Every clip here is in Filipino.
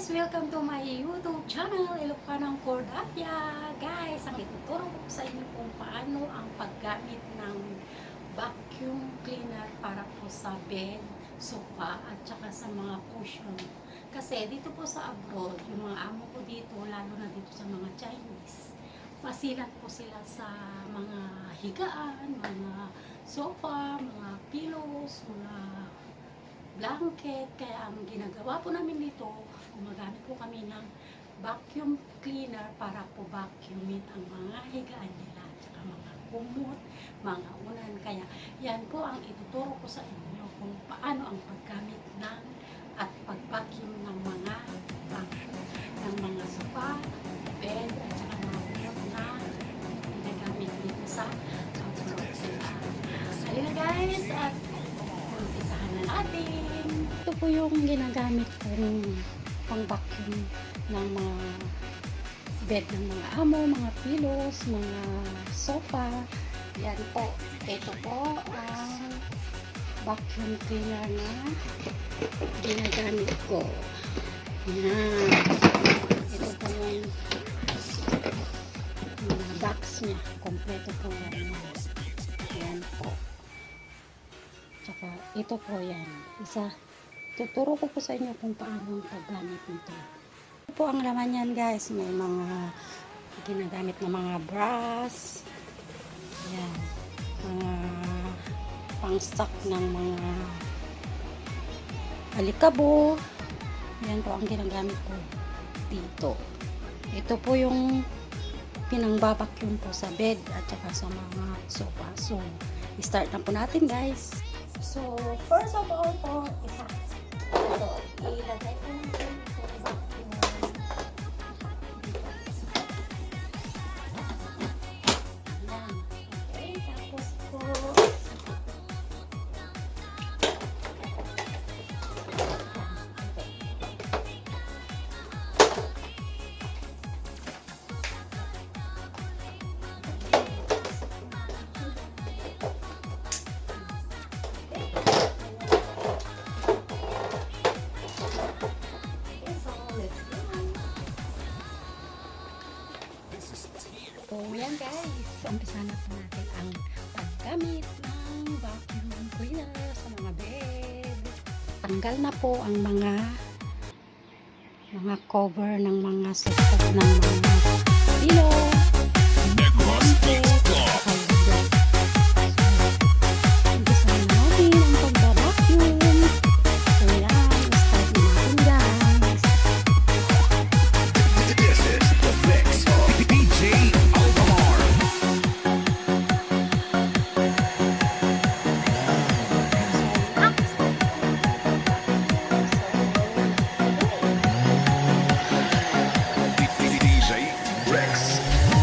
guys! Welcome to my YouTube channel, Ilocanang Cordapia. Guys, ang ituturo ko sa inyo kung paano ang paggamit ng vacuum cleaner para po sa bed, sofa, at saka sa mga cushion. Kasi dito po sa abroad, yung mga amo ko dito, lalo na dito sa mga Chinese, masilat po sila sa mga higaan, mga sofa, mga pillows, mga blanket. Kaya ang ginagawa po namin dito, gumagamit po kami ng vacuum cleaner para po vacuumin ang mga higaan nila at saka mga kumot, mga unan. Kaya yan po ang ituturo ko sa inyo kung paano ang paggamit ng at pag-vacuum ng mga vacuum, ng mga sofa, bed, at saka mga kumot na ginagamit dito sa abroad. Halina guys, at umpisahan na natin. Ito po yung ginagamit kong pang-vacuum ng mga bed ng mga amo, mga pillows, mga sofa. Yan po. Ito po ang vacuum cleaner na ginagamit ko. Yan. Ito po yung mga box niya. Kompleto po yan. Yan po. Tsaka ito po yan. Isa. Tuturo ko po sa inyo kung paano ang paggamit nito. Ito po ang laman yan guys. May mga ginagamit na mga brush. Yan. Mga pang-stock ng mga alikabo. Yan po ang ginagamit ko dito. Ito po yung pinang-vacuum po sa bed at saka sa mga sofa. So, start na po natin guys. So, first of all po, ilagay ko natin ito vacuum. Ayan. Okay, tapos po so, yan guys. Umpisa na po natin ang paggamit ng vacuum cleaner sa mga bed. Tanggal na po ang mga cover ng mga sofa, ng mga pillow, blanket, umpisa na natin ang pagbabacuum. So yan, start na natin guys. This is the mix of DJ Alvar. DJ Rex.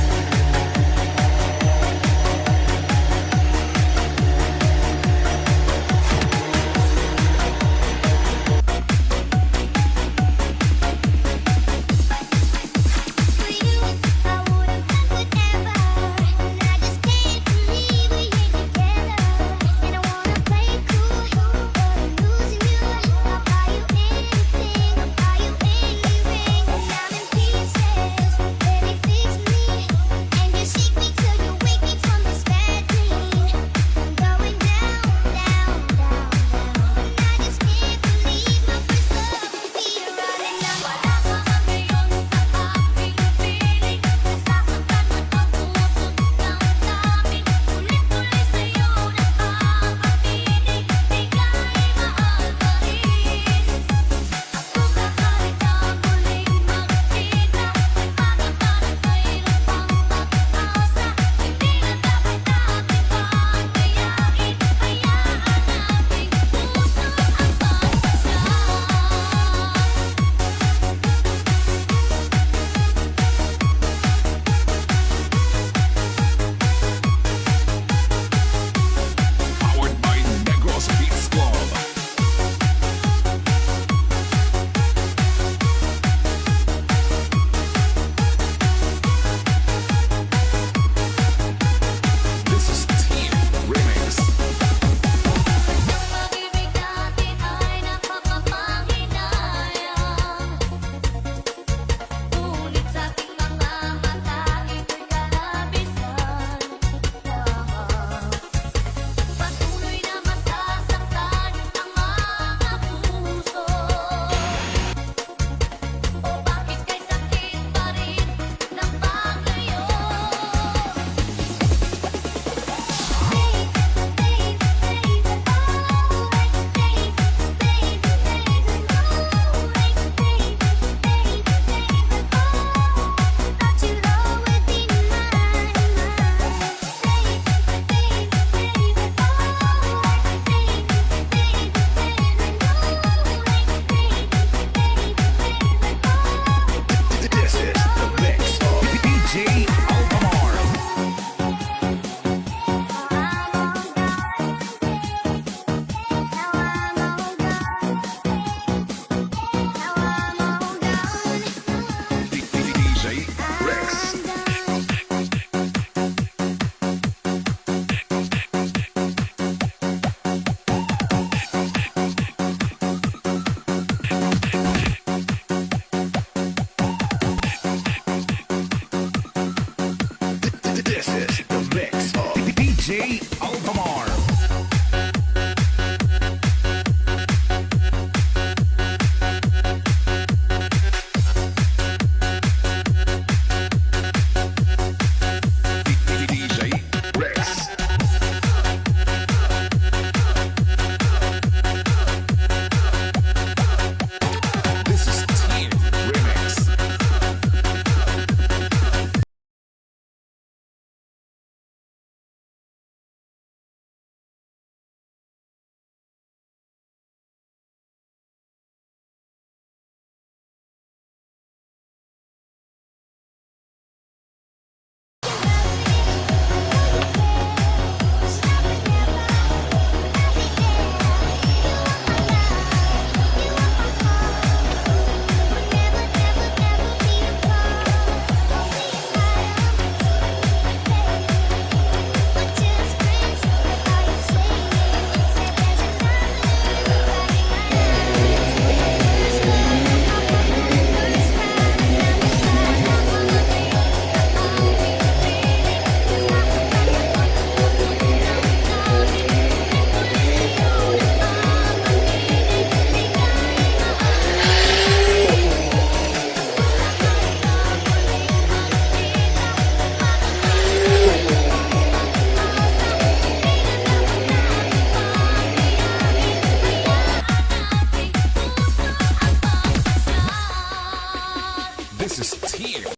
This is Tears.